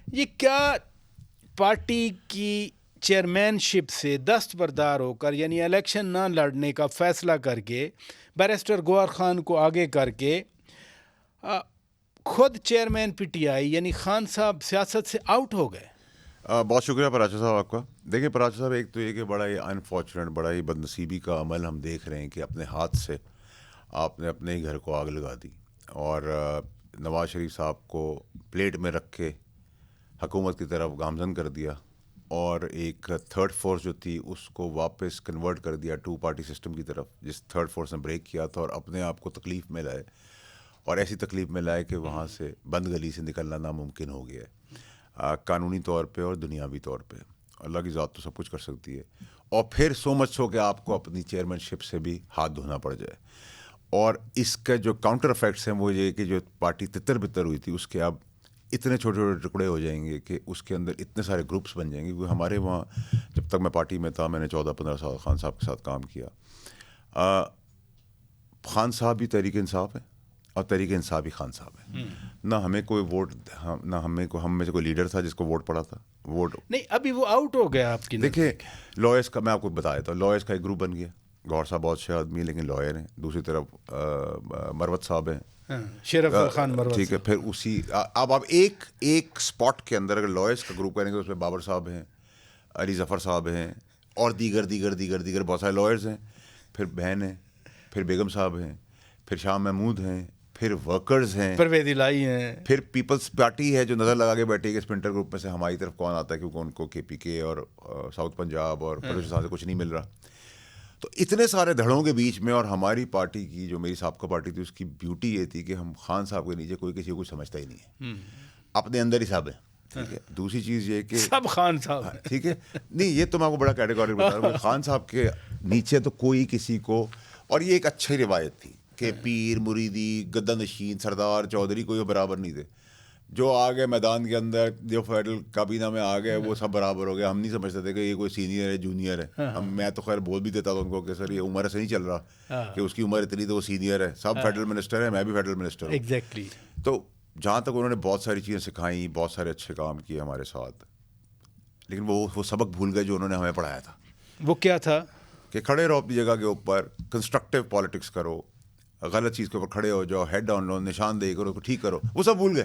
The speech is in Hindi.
ये क्या पार्टी की चेयरमैनशिप से दस्तबरदार होकर, यानी इलेक्शन ना लड़ने का फैसला करके, बैरिस्टर गौहर खान को आगे करके खुद चेयरमैन पीटीआई यानी खान साहब सियासत से आउट हो गए? बहुत शुक्रिया पराचा साहब आपका। देखिए पराचा साहब, एक तो ये कि बड़ा ही अनफॉर्चुनेट, बड़ा ही बदनसीबी का अमल हम देख रहे हैं कि अपने हाथ से आपने अपने ही घर को आग लगा दी और नवाज शरीफ साहब को प्लेट में रख के हुकूमत की तरफ गामजन कर दिया और एक थर्ड फोर्स जो थी उसको वापस कन्वर्ट कर दिया टू पार्टी सिस्टम की तरफ, जिस थर्ड फोर्स ने ब्रेक किया था और अपने आप को तकलीफ़ में लाए और ऐसी तकलीफ़ में लाए कि वहाँ से बंद गली से निकलना नामुमकिन हो गया है, कानूनी तौर पे और दुनियावी तौर पे। अल्लाह की ज़ात तो सब कुछ कर सकती है। और फिर सो मच हो कि आपको अपनी चेयरमैनशिप से भी हाथ धोना पड़ जाए। और इसका जो काउंटर इफेक्ट्स हैं वो ये कि जो पार्टी तितर बितर हुई थी उसके अब इतने छोटे छोटे टुकड़े हो जाएंगे कि उसके अंदर इतने सारे ग्रुप्स बन जाएंगे। क्योंकि हमारे वहाँ जब तक मैं पार्टी में था, मैंने 14-15 साल खान साहब के साथ काम किया। खान साहब भी तहरीक इंसाफ है और तहरीक इंसाफ भी खान साहब है। ना हमें कोई वोट, ना हम में से कोई लीडर था जिसको वोट पड़ा था। वोट नहीं, अभी वो आउट हो गया आपकी। देखिए लॉयर्स का मैं आपको बता देता हूँ, लॉयर्स का एक ग्रुप बन गया। गौर साहब बहुत अच्छे आदमी है लेकिन लॉयर हैं। दूसरी तरफ मरवत साहब हैं, शेर अफजल खान मरवत, ठीक है। फिर उसी अब आप एक स्पॉट के अंदर अगर लॉयर्स का ग्रुप करेंगे तो उसमें बाबर साहब हैं, अली जफ़र साहब हैं और दीगर बहुत सारे लॉयर्स हैं। फिर बहन हैं, फिर बेगम साहब हैं, फिर शाह महमूद हैं, फिर वर्कर्स हैं, परवेज इलाही हैं, फिर पीपल्स पार्टी है जो नज़र लगा के बैठी है कि स्प्रिंटर ग्रुप में से हमारी तरफ कौन आता है, क्योंकि उनको KPK और साउथ पंजाब और बलूचिस्तान से कुछ नहीं मिल रहा। तो इतने सारे धड़ों के बीच में और हमारी पार्टी की जो मेरी साबका पार्टी थी उसकी ब्यूटी ये थी कि हम खान साहब के नीचे कोई किसी को कुछ समझता ही नहीं है, अपने अंदर ही सब है, ठीक है। दूसरी चीज़ ये कि सब खान साहब, ठीक है। नहीं, ये तो मैं आपको बड़ा कैटेगरी बता रहा हूँ, खान साहब के नीचे तो कोई किसी को, और ये एक अच्छी रिवायत थी कि पीर मुरीदी गद्दा नशीन सरदार चौधरी कोई बराबर नहीं थे। जो आ गए मैदान के अंदर, जो फेडरल काबीना में आ गए वो सब बराबर हो गए। हम नहीं समझते थे कि ये कोई सीनियर है जूनियर है। मैं तो खैर बोल भी देता था उनको कि सर ये उम्र से नहीं चल रहा कि उसकी उम्र इतनी तो वो सीनियर है। सब फेडरल मिनिस्टर है, मैं भी फेडरल मिनिस्टर हूँ। एग्जैक्टली। तो जहाँ तक उन्होंने बहुत सारी चीज़ें सिखाई, बहुत सारे अच्छे काम किए हमारे साथ, लेकिन वो सबक भूल गए जो उन्होंने हमें पढ़ाया था। वो क्या था? कि खड़े रहो अपनी जगह के ऊपर, कंस्ट्रक्टिव पॉलिटिक्स करो, गलत चीज़ के ऊपर खड़े हो जाओ, हेड डाउन लो, निशानदेही करो, ठीक करो, वो सब भूल गए।